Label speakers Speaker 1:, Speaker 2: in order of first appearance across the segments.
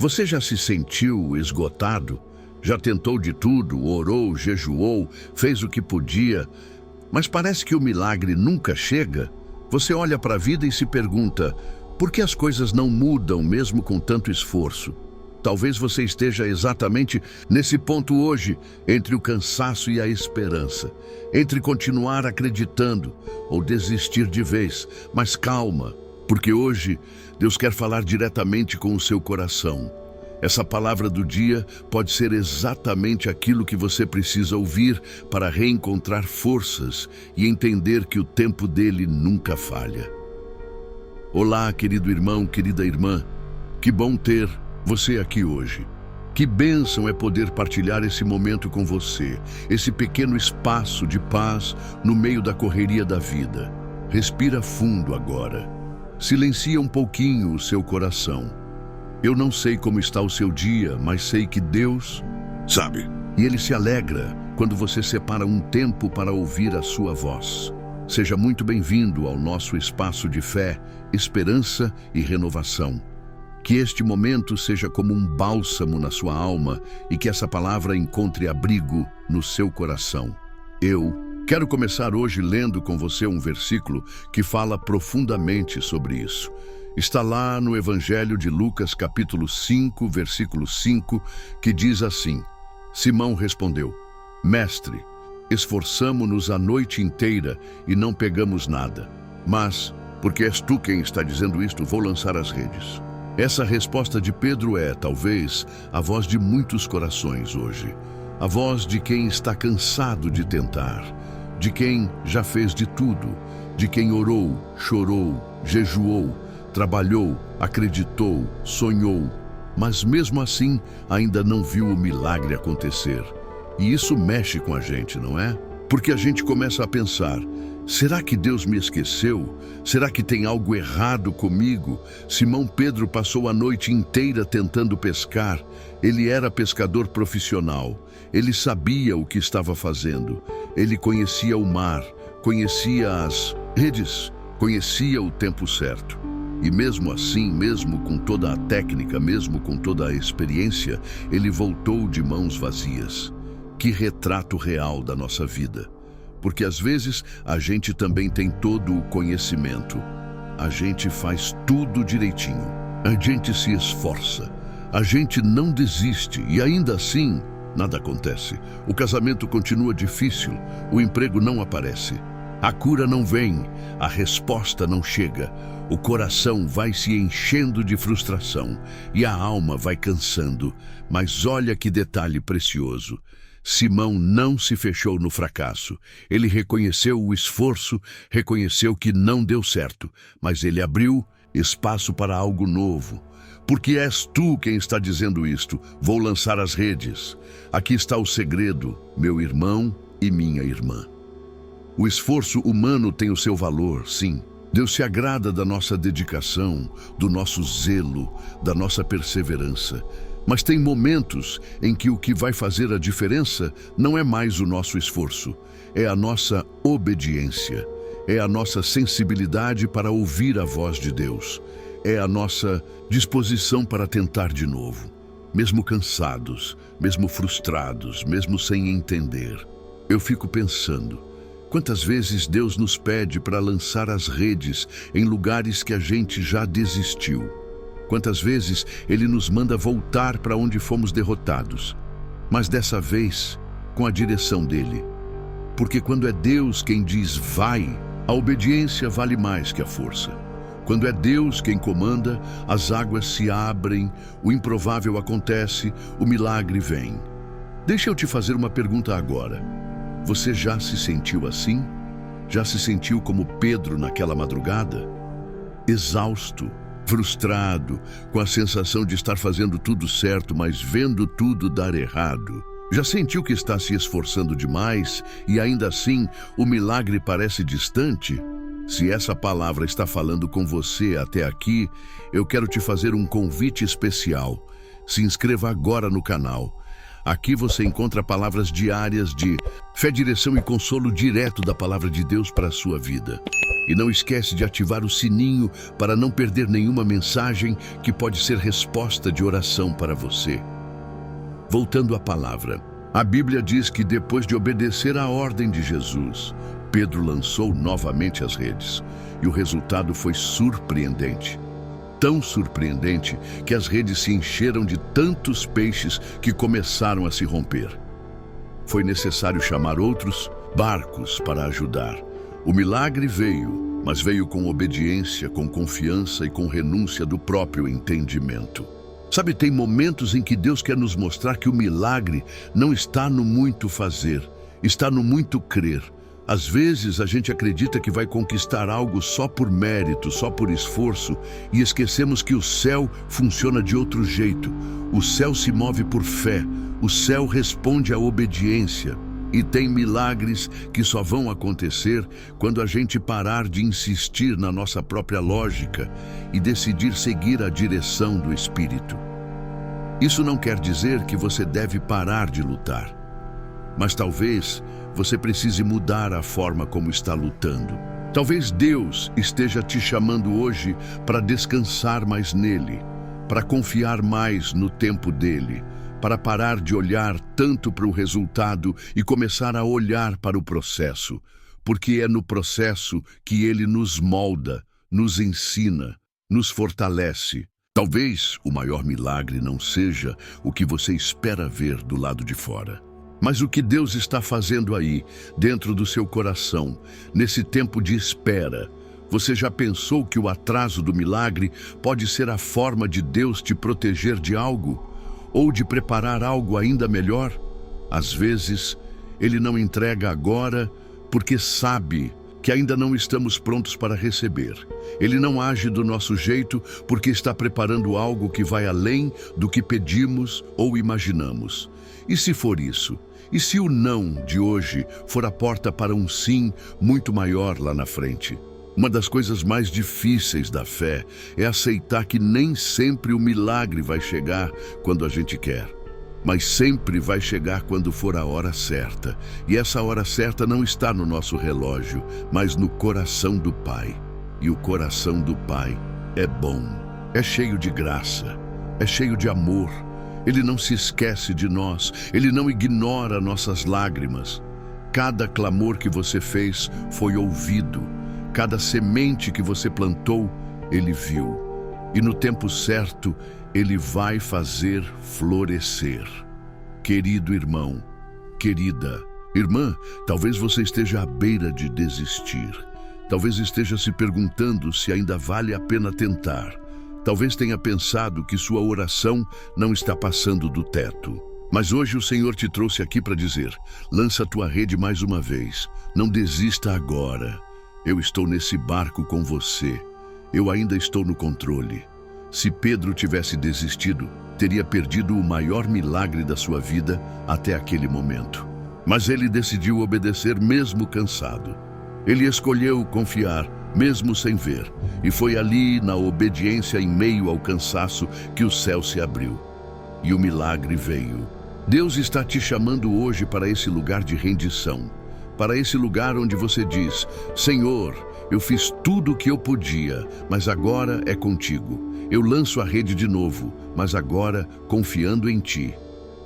Speaker 1: Você já se sentiu esgotado? Já tentou de tudo, orou, jejuou, fez o que podia, mas parece que o milagre nunca chega? Você olha para a vida e se pergunta, por que as coisas não mudam mesmo com tanto esforço? Talvez você esteja exatamente nesse ponto hoje, entre o cansaço e a esperança, entre continuar acreditando ou desistir de vez. Mas calma, porque hoje Deus quer falar diretamente com o seu coração. Essa palavra do dia pode ser exatamente aquilo que você precisa ouvir para reencontrar forças e entender que o tempo dele nunca falha. Olá, querido irmão, querida irmã. Que bom ter você aqui hoje. Que bênção é poder partilhar esse momento com você, esse pequeno espaço de paz no meio da correria da vida. Respira fundo agora. Silencia um pouquinho o seu coração. Eu não sei como está o seu dia, mas sei que Deus sabe. E Ele se alegra quando você separa um tempo para ouvir a sua voz. Seja muito bem-vindo ao nosso espaço de fé, esperança e renovação. Que este momento seja como um bálsamo na sua alma e que essa palavra encontre abrigo no seu coração. Eu quero começar hoje lendo com você um versículo que fala profundamente sobre isso. Está lá no Evangelho de Lucas, capítulo 5, versículo 5, que diz assim: Simão respondeu, Mestre, esforçamo-nos a noite inteira e não pegamos nada. Mas, porque és tu quem está dizendo isto, vou lançar as redes. Essa resposta de Pedro é, talvez, a voz de muitos corações hoje. A voz de quem está cansado de tentar, de quem já fez de tudo, de quem orou, chorou, jejuou, trabalhou, acreditou, sonhou, mas mesmo assim ainda não viu o milagre acontecer. E isso mexe com a gente, não é? Porque a gente começa a pensar, será que Deus me esqueceu? Será que tem algo errado comigo? Simão Pedro passou a noite inteira tentando pescar. Ele era pescador profissional. Ele sabia o que estava fazendo. Ele conhecia o mar, conhecia as redes, conhecia o tempo certo. E mesmo assim, mesmo com toda a técnica, mesmo com toda a experiência, ele voltou de mãos vazias. Que retrato real da nossa vida. Porque às vezes a gente também tem todo o conhecimento. A gente faz tudo direitinho. A gente se esforça. A gente não desiste e ainda assim nada acontece. O casamento continua difícil. O emprego não aparece. A cura não vem. A resposta não chega. O coração vai se enchendo de frustração e a alma vai cansando. Mas olha que detalhe precioso. Simão não se fechou no fracasso. Ele reconheceu o esforço, reconheceu que não deu certo, mas ele abriu espaço para algo novo. Porque és tu quem está dizendo isto. Vou lançar as redes. Aqui está o segredo, meu irmão e minha irmã. O esforço humano tem o seu valor, sim. Deus se agrada da nossa dedicação, do nosso zelo, da nossa perseverança. Mas tem momentos em que o que vai fazer a diferença não é mais o nosso esforço, é a nossa obediência, é a nossa sensibilidade para ouvir a voz de Deus, é a nossa disposição para tentar de novo, mesmo cansados, mesmo frustrados, mesmo sem entender. Eu fico pensando, quantas vezes Deus nos pede para lançar as redes em lugares que a gente já desistiu? Quantas vezes Ele nos manda voltar para onde fomos derrotados, mas dessa vez com a direção dEle. Porque quando é Deus quem diz vai, a obediência vale mais que a força. Quando é Deus quem comanda, as águas se abrem, o improvável acontece, o milagre vem. Deixa eu te fazer uma pergunta agora. Você já se sentiu assim? Já se sentiu como Pedro naquela madrugada? Exausto, frustrado, com a sensação de estar fazendo tudo certo, mas vendo tudo dar errado. Já sentiu que está se esforçando demais e ainda assim o milagre parece distante? Se essa palavra está falando com você até aqui, eu quero te fazer um convite especial. Se inscreva agora no canal. Aqui você encontra palavras diárias de fé, direção e consolo direto da palavra de Deus para a sua vida. E não esquece de ativar o sininho para não perder nenhuma mensagem que pode ser resposta de oração para você. Voltando à palavra, a Bíblia diz que depois de obedecer à ordem de Jesus, Pedro lançou novamente as redes. E o resultado foi surpreendente. Tão surpreendente que as redes se encheram de tantos peixes que começaram a se romper. Foi necessário chamar outros barcos para ajudar. O milagre veio, mas veio com obediência, com confiança e com renúncia do próprio entendimento. Sabe, tem momentos em que Deus quer nos mostrar que o milagre não está no muito fazer, está no muito crer. Às vezes a gente acredita que vai conquistar algo só por mérito, só por esforço, e esquecemos que o céu funciona de outro jeito. O céu se move por fé, o céu responde à obediência. E tem milagres que só vão acontecer quando a gente parar de insistir na nossa própria lógica e decidir seguir a direção do Espírito. Isso não quer dizer que você deve parar de lutar, mas talvez você precise mudar a forma como está lutando. Talvez Deus esteja te chamando hoje para descansar mais nele, para confiar mais no tempo dele, para parar de olhar tanto para o resultado e começar a olhar para o processo, porque é no processo que ele nos molda, nos ensina, nos fortalece. Talvez o maior milagre não seja o que você espera ver do lado de fora, mas o que Deus está fazendo aí, dentro do seu coração, nesse tempo de espera. Você já pensou que o atraso do milagre pode ser a forma de Deus te proteger de algo? Ou de preparar algo ainda melhor? Às vezes, Ele não entrega agora porque sabe que ainda não estamos prontos para receber. Ele não age do nosso jeito porque está preparando algo que vai além do que pedimos ou imaginamos. E se for isso? E se o não de hoje for a porta para um sim muito maior lá na frente? Uma das coisas mais difíceis da fé é aceitar que nem sempre o milagre vai chegar quando a gente quer, mas sempre vai chegar quando for a hora certa. E essa hora certa não está no nosso relógio, mas no coração do Pai. E o coração do Pai é bom, é cheio de graça, é cheio de amor. Ele não se esquece de nós, ele não ignora nossas lágrimas. Cada clamor que você fez foi ouvido. Cada semente que você plantou, Ele viu. E no tempo certo, Ele vai fazer florescer. Querido irmão, querida irmã, talvez você esteja à beira de desistir. Talvez esteja se perguntando se ainda vale a pena tentar. Talvez tenha pensado que sua oração não está passando do teto. Mas hoje o Senhor te trouxe aqui para dizer: lança a tua rede mais uma vez. Não desista agora. Eu estou nesse barco com você. Eu ainda estou no controle. Se Pedro tivesse desistido, teria perdido o maior milagre da sua vida até aquele momento. Mas ele decidiu obedecer mesmo cansado. Ele escolheu confiar, mesmo sem ver. E foi ali, na obediência em meio ao cansaço, que o céu se abriu. E o milagre veio. Deus está te chamando hoje para esse lugar de rendição. Para esse lugar onde você diz: Senhor, eu fiz tudo o que eu podia, mas agora é contigo. Eu lanço a rede de novo, mas agora confiando em ti.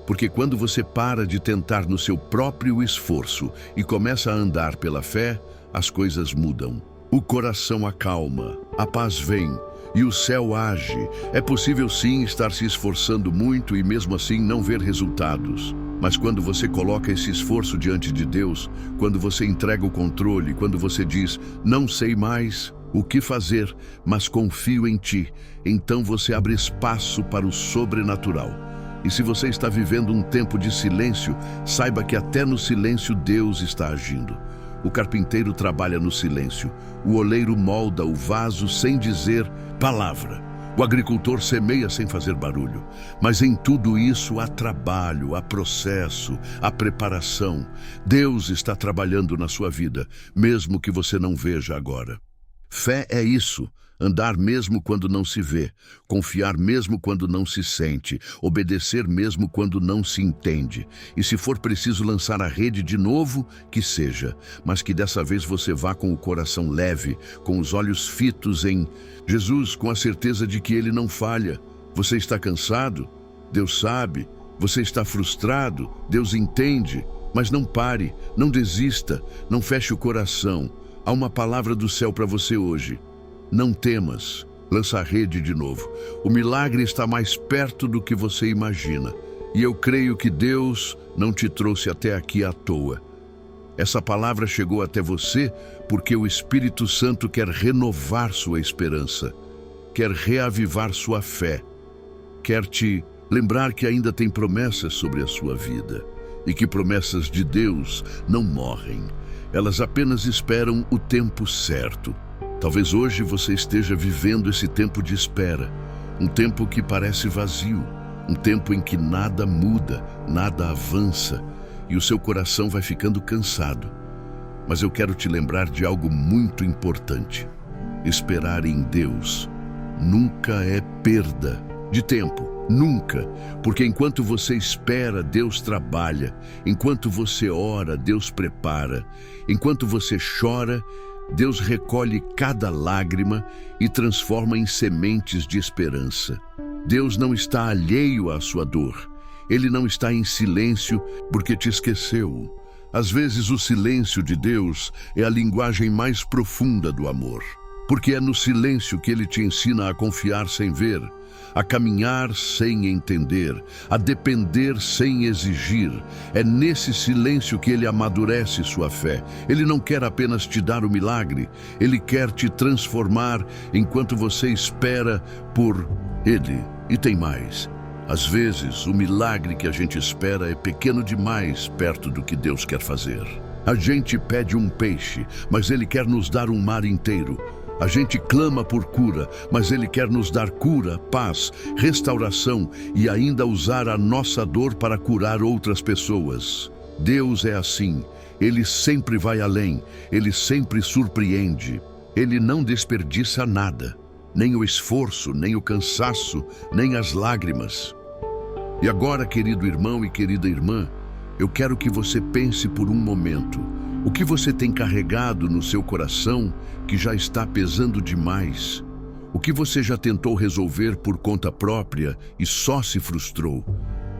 Speaker 1: Porque quando você para de tentar no seu próprio esforço e começa a andar pela fé, as coisas mudam. O coração acalma, a paz vem e o céu age. É possível sim estar se esforçando muito e mesmo assim não ver resultados. Mas quando você coloca esse esforço diante de Deus, quando você entrega o controle, quando você diz: não sei mais o que fazer, mas confio em ti, então você abre espaço para o sobrenatural. E se você está vivendo um tempo de silêncio, saiba que até no silêncio Deus está agindo. O carpinteiro trabalha no silêncio, o oleiro molda o vaso sem dizer palavra. O agricultor semeia sem fazer barulho, mas em tudo isso há trabalho, há processo, há preparação. Deus está trabalhando na sua vida, mesmo que você não veja agora. Fé é isso, Andar mesmo quando não se vê, confiar mesmo quando não se sente, obedecer mesmo quando não se entende. E se for preciso lançar a rede de novo, que seja, mas que dessa vez você vá com o coração leve, com os olhos fitos em Jesus, com a certeza de que Ele não falha. Você está cansado? Deus sabe. Você está frustrado? Deus entende. Mas não pare, não desista, não feche o coração. Há uma palavra do céu para você hoje. Não temas, lança a rede de novo. O milagre está mais perto do que você imagina. E eu creio que Deus não te trouxe até aqui à toa. Essa palavra chegou até você porque o Espírito Santo quer renovar sua esperança, quer reavivar sua fé, quer te lembrar que ainda tem promessas sobre a sua vida e que promessas de Deus não morrem. Elas apenas esperam o tempo certo. Talvez hoje você esteja vivendo esse tempo de espera, um tempo que parece vazio, um tempo em que nada muda, nada avança e o seu coração vai ficando cansado. Mas eu quero te lembrar de algo muito importante. Esperar em Deus nunca é perda de tempo, nunca, porque enquanto você espera, Deus trabalha, enquanto você ora, Deus prepara, enquanto você chora, Deus recolhe cada lágrima e transforma em sementes de esperança. Deus não está alheio à sua dor. Ele não está em silêncio porque te esqueceu. Às vezes o silêncio de Deus é a linguagem mais profunda do amor, porque é no silêncio que Ele te ensina a confiar sem ver, a caminhar sem entender, a depender sem exigir. É nesse silêncio que Ele amadurece sua fé. Ele não quer apenas te dar o milagre, Ele quer te transformar enquanto você espera por Ele. E tem mais. Às vezes, o milagre que a gente espera é pequeno demais perto do que Deus quer fazer. A gente pede um peixe, mas Ele quer nos dar um mar inteiro. A gente clama por cura, mas Ele quer nos dar cura, paz, restauração e ainda usar a nossa dor para curar outras pessoas. Deus é assim. Ele sempre vai além. Ele sempre surpreende. Ele não desperdiça nada. Nem o esforço, nem o cansaço, nem as lágrimas. E agora, querido irmão e querida irmã, eu quero que você pense por um momento. O que você tem carregado no seu coração que já está pesando demais? O que você já tentou resolver por conta própria e só se frustrou?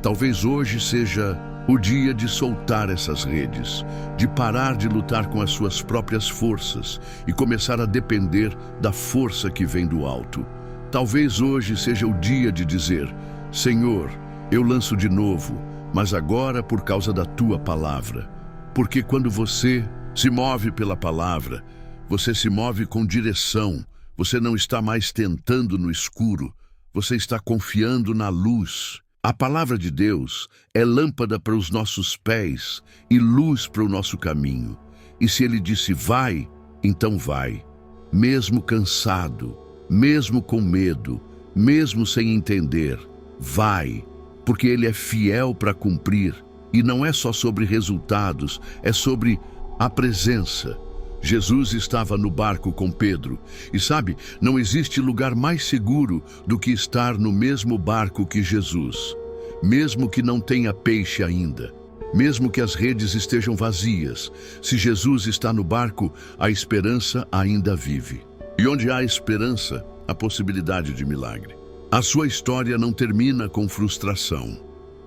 Speaker 1: Talvez hoje seja o dia de soltar essas redes, de parar de lutar com as suas próprias forças e começar a depender da força que vem do alto. Talvez hoje seja o dia de dizer: Senhor, eu lanço de novo, mas agora por causa da Tua palavra. Porque quando você se move pela palavra, você se move com direção, você não está mais tentando no escuro, você está confiando na luz. A palavra de Deus é lâmpada para os nossos pés e luz para o nosso caminho. E se Ele disse vai, então vai. Mesmo cansado, mesmo com medo, mesmo sem entender, vai. Porque Ele é fiel para cumprir. E não é só sobre resultados, é sobre a presença. Jesus estava no barco com Pedro. E sabe, não existe lugar mais seguro do que estar no mesmo barco que Jesus. Mesmo que não tenha peixe ainda, mesmo que as redes estejam vazias, se Jesus está no barco, a esperança ainda vive. E onde há esperança, há possibilidade de milagre. A sua história não termina com frustração.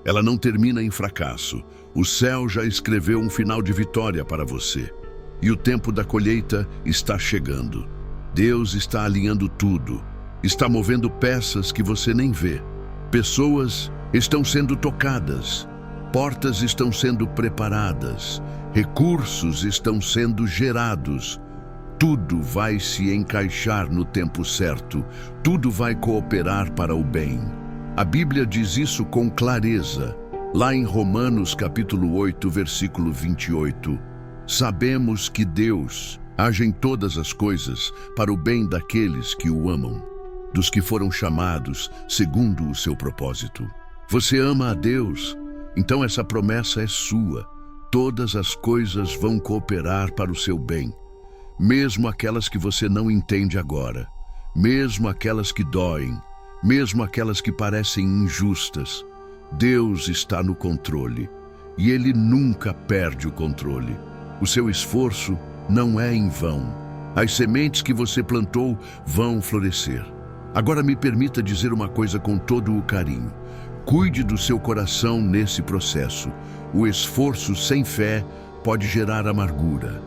Speaker 1: Ela não termina em fracasso. O céu já escreveu um final de vitória para você. E o tempo da colheita está chegando. Deus está alinhando tudo. Está movendo peças que você nem vê. Pessoas estão sendo tocadas. Portas estão sendo preparadas. Recursos estão sendo gerados. Tudo vai se encaixar no tempo certo. Tudo vai cooperar para o bem. A Bíblia diz isso com clareza. Lá em Romanos capítulo 8, versículo 28. Sabemos que Deus age em todas as coisas para o bem daqueles que o amam, dos que foram chamados segundo o seu propósito. Você ama a Deus? Então essa promessa é sua. Todas as coisas vão cooperar para o seu bem, mesmo aquelas que você não entende agora, mesmo aquelas que doem, mesmo aquelas que parecem injustas. Deus está no controle e Ele nunca perde o controle. O seu esforço não é em vão. As sementes que você plantou vão florescer. Agora me permita dizer uma coisa com todo o carinho. Cuide do seu coração nesse processo. O esforço sem fé pode gerar amargura,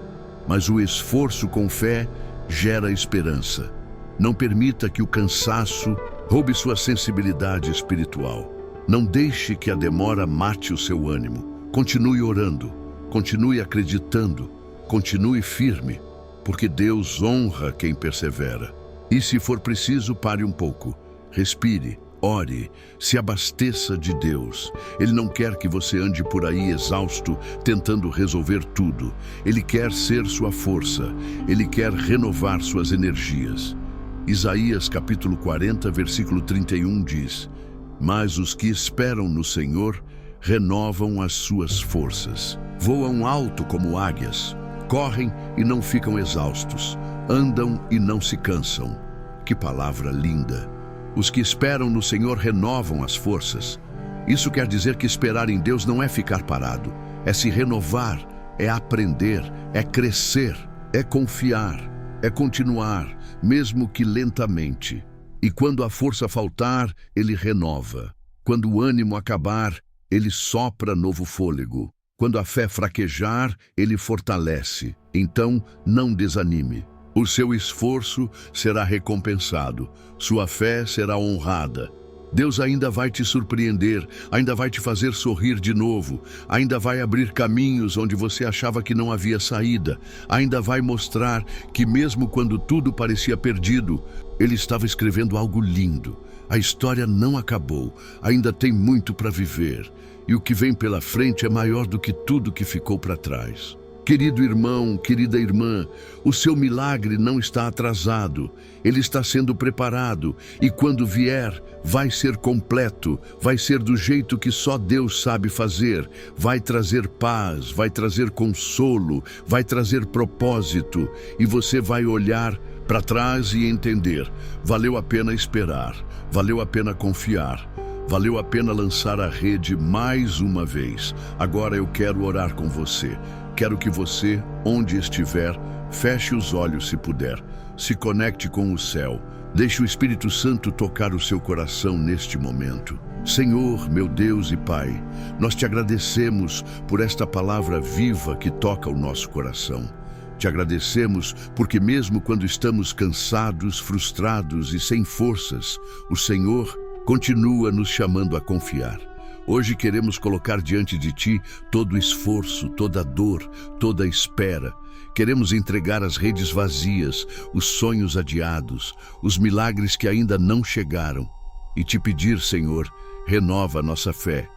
Speaker 1: mas o esforço com fé gera esperança. Não permita que o cansaço roube sua sensibilidade espiritual. Não deixe que a demora mate o seu ânimo. Continue orando, continue acreditando, continue firme, porque Deus honra quem persevera. E se for preciso, pare um pouco, respire, ore, se abasteça de Deus. Ele não quer que você ande por aí exausto, tentando resolver tudo. Ele quer ser sua força, Ele quer renovar suas energias. Isaías capítulo 40, versículo 31 diz: Mas os que esperam no Senhor renovam as suas forças. Voam alto como águias, correm e não ficam exaustos, andam e não se cansam. Que palavra linda! Os que esperam no Senhor renovam as forças. Isso quer dizer que esperar em Deus não é ficar parado, é se renovar, é aprender, é crescer, é confiar, é continuar, mesmo que lentamente. E quando a força faltar, Ele renova. Quando o ânimo acabar, Ele sopra novo fôlego. Quando a fé fraquejar, Ele fortalece. Então, não desanime. O seu esforço será recompensado. Sua fé será honrada. Deus ainda vai te surpreender, ainda vai te fazer sorrir de novo, ainda vai abrir caminhos onde você achava que não havia saída, ainda vai mostrar que mesmo quando tudo parecia perdido, Ele estava escrevendo algo lindo. A história não acabou, ainda tem muito para viver, e o que vem pela frente é maior do que tudo que ficou para trás. Querido irmão, querida irmã, o seu milagre não está atrasado, ele está sendo preparado e quando vier, vai ser completo, vai ser do jeito que só Deus sabe fazer, vai trazer paz, vai trazer consolo, vai trazer propósito e você vai olhar para trás e entender, valeu a pena esperar, valeu a pena confiar. Valeu a pena lançar a rede mais uma vez. Agora eu quero orar com você. Quero que você, onde estiver, feche os olhos se puder. Se conecte com o céu. Deixe o Espírito Santo tocar o seu coração neste momento. Senhor, meu Deus e Pai, nós te agradecemos por esta palavra viva que toca o nosso coração. Te agradecemos porque mesmo quando estamos cansados, frustrados e sem forças, o Senhor continua nos chamando a confiar. Hoje queremos colocar diante de Ti todo o esforço, toda a dor, toda a espera. Queremos entregar as redes vazias, os sonhos adiados, os milagres que ainda não chegaram. E te pedir, Senhor, renova nossa fé.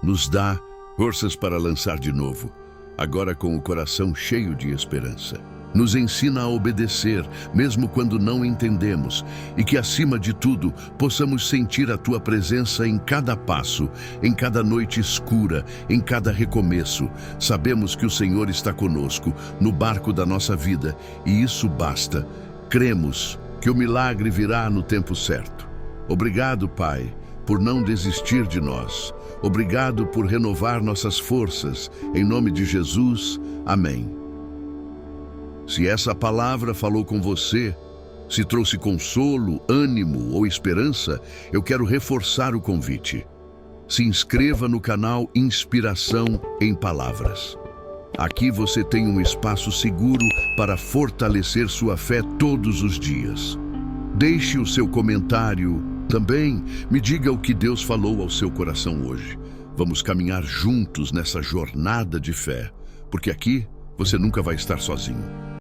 Speaker 1: Nos dá forças para lançar de novo, agora com o coração cheio de esperança. Nos ensina a obedecer, mesmo quando não entendemos, e que, acima de tudo, possamos sentir a Tua presença em cada passo, em cada noite escura, em cada recomeço. Sabemos que o Senhor está conosco, no barco da nossa vida, e isso basta. Cremos que o milagre virá no tempo certo. Obrigado, Pai, por não desistir de nós. Obrigado por renovar nossas forças. Em nome de Jesus, amém. Se essa palavra falou com você, se trouxe consolo, ânimo ou esperança, eu quero reforçar o convite. Se inscreva no canal Inspiração em Palavras. Aqui você tem um espaço seguro para fortalecer sua fé todos os dias. Deixe o seu comentário. Também me diga o que Deus falou ao seu coração hoje. Vamos caminhar juntos nessa jornada de fé, porque aqui você nunca vai estar sozinho.